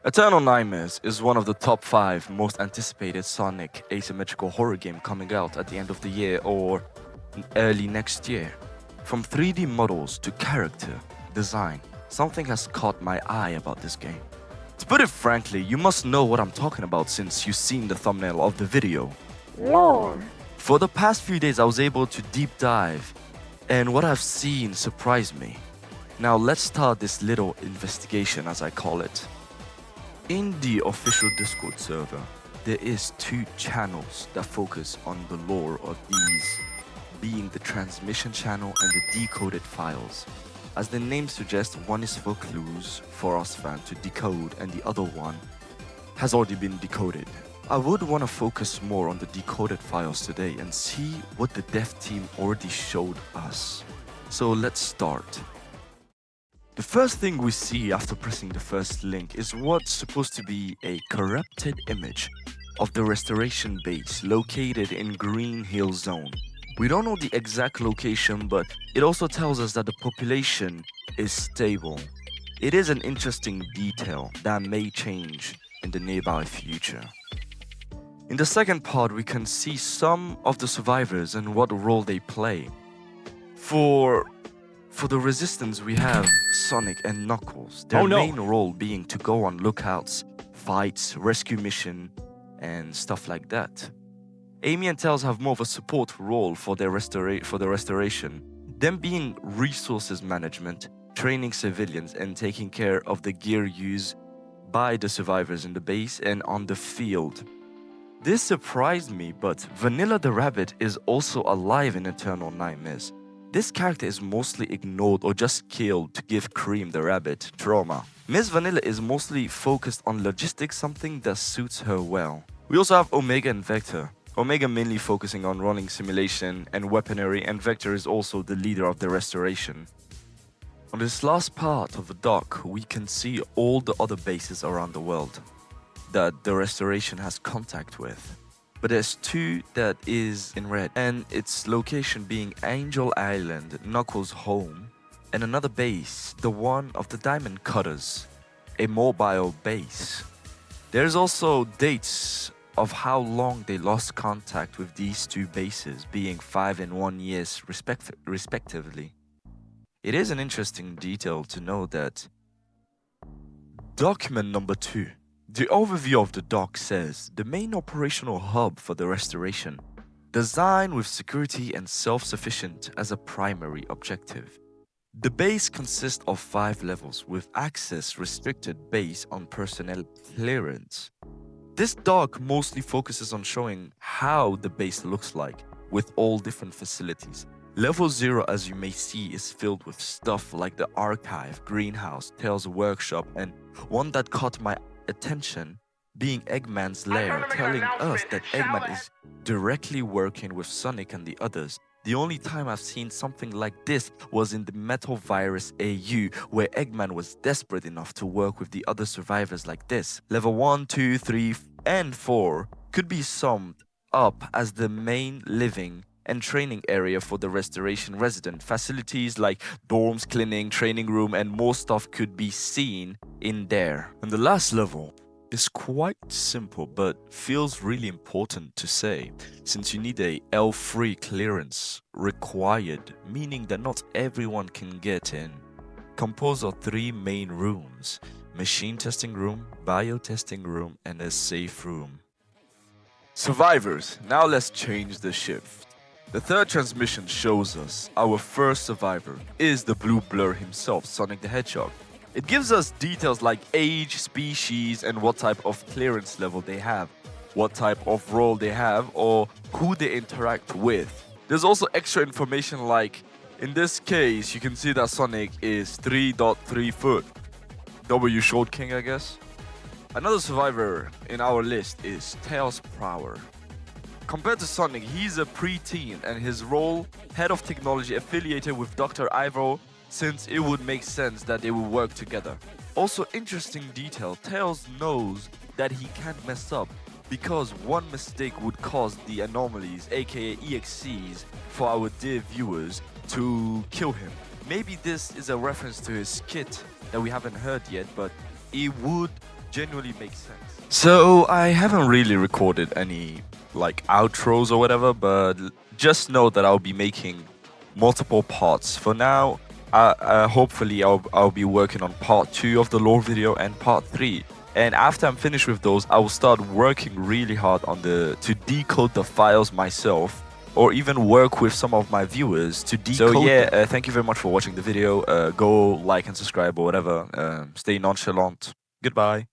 Eternal Nightmares is one of the top 5 most anticipated Sonic asymmetrical horror game coming out at the end of the year or early next year. From 3D models to character design, something has caught my eye about this game. To put it frankly, you must know what I'm talking about since you've seen the thumbnail of the video. Lore. For the past few days I was able to deep dive, and what I've seen surprised me. Now let's start this little investigation, as I call it. In the official Discord server, there is 2 channels that focus on the lore of these, being the transmission channel and the decoded files. As the name suggests, one is for clues for us fans to decode and the other one has already been decoded. I would want to focus more on the decoded files today and see what the dev team already showed us. So let's start. The first thing we see after pressing the first link is what's supposed to be a corrupted image of the restoration base located in Green Hill Zone. We don't know the exact location, but it also tells us that the population is stable. It is an interesting detail that may change in the nearby future. In the second part, we can see some of the survivors and what role they play. For the Resistance, we have Sonic and Knuckles, their main role being to go on lookouts, fights, rescue mission, and stuff like that. Amy and Tails have more of a support role for the restoration, them being resources management, training civilians, and taking care of the gear used by the survivors in the base and on the field. This surprised me, but Vanilla the Rabbit is also alive in Eternal Nightmares. This character is mostly ignored or just killed to give Cream the Rabbit trauma. Miss Vanilla is mostly focused on logistics, something that suits her well. We also have Omega and Vector. Omega mainly focusing on running simulation and weaponry, and Vector is also the leader of the restoration. On this last part of the dock, we can see all the other bases around the world that the restoration has contact with. But there's 2 that is in red, and its location being Angel Island, Knuckles' home, and another base, the one of the Diamond Cutters, a mobile base. There's also dates of how long they lost contact with these 2 bases, being 5 and 1 years respectively. It is an interesting detail to know that document number 2. The overview of the dock says, the main operational hub for the restoration, designed with security and self-sufficient as a primary objective. The base consists of 5 levels with access restricted based on personnel clearance. This dock mostly focuses on showing how the base looks like, with all different facilities. Level 0, as you may see, is filled with stuff like the archive, greenhouse, Tails' workshop, and one that caught my attention being Eggman's lair, telling us that Eggman is directly working with Sonic and the others. The only time I've seen something like this was in the Metal Virus AU, where Eggman was desperate enough to work with the other survivors like this. Level 1, 2, 3, and 4 could be summed up as the main living and training area for the restoration resident. Facilities like dorms, cleaning, training room, and more stuff could be seen in there. And the last level is quite simple, but feels really important to say, since you need a L3 clearance required, meaning that not everyone can get in. Composed of 3 main rooms: machine testing room, bio testing room, and a safe room. Survivors, now let's change the shift. The third transmission shows us our first survivor is the blue blur himself, Sonic the Hedgehog. It gives us details like age, species, and what type of clearance level they have, what type of role they have, or who they interact with. There's also extra information like, in this case, you can see that Sonic is 3.3 foot. W short king, I guess. Another survivor in our list is Tails Prower. Compared to Sonic, he's a preteen, and his role, head of technology affiliated with Dr. Ivo, since it would make sense that they would work together. Also interesting detail, Tails knows that he can't mess up because one mistake would cause the anomalies, aka EXCs, for our dear viewers to kill him. Maybe this is a reference to his skit that we haven't heard yet, but it would genuinely make sense. So I haven't really recorded any like outros or whatever, but just know that I'll be making multiple parts. For now, hopefully I'll be working on part 2 of the lore video and part 3. And after I'm finished with those, I will start working really hard on to decode the files myself, or even work with some of my viewers to decode. So yeah, thank you very much for watching the video. Go like and subscribe or whatever. Stay nonchalant. Goodbye.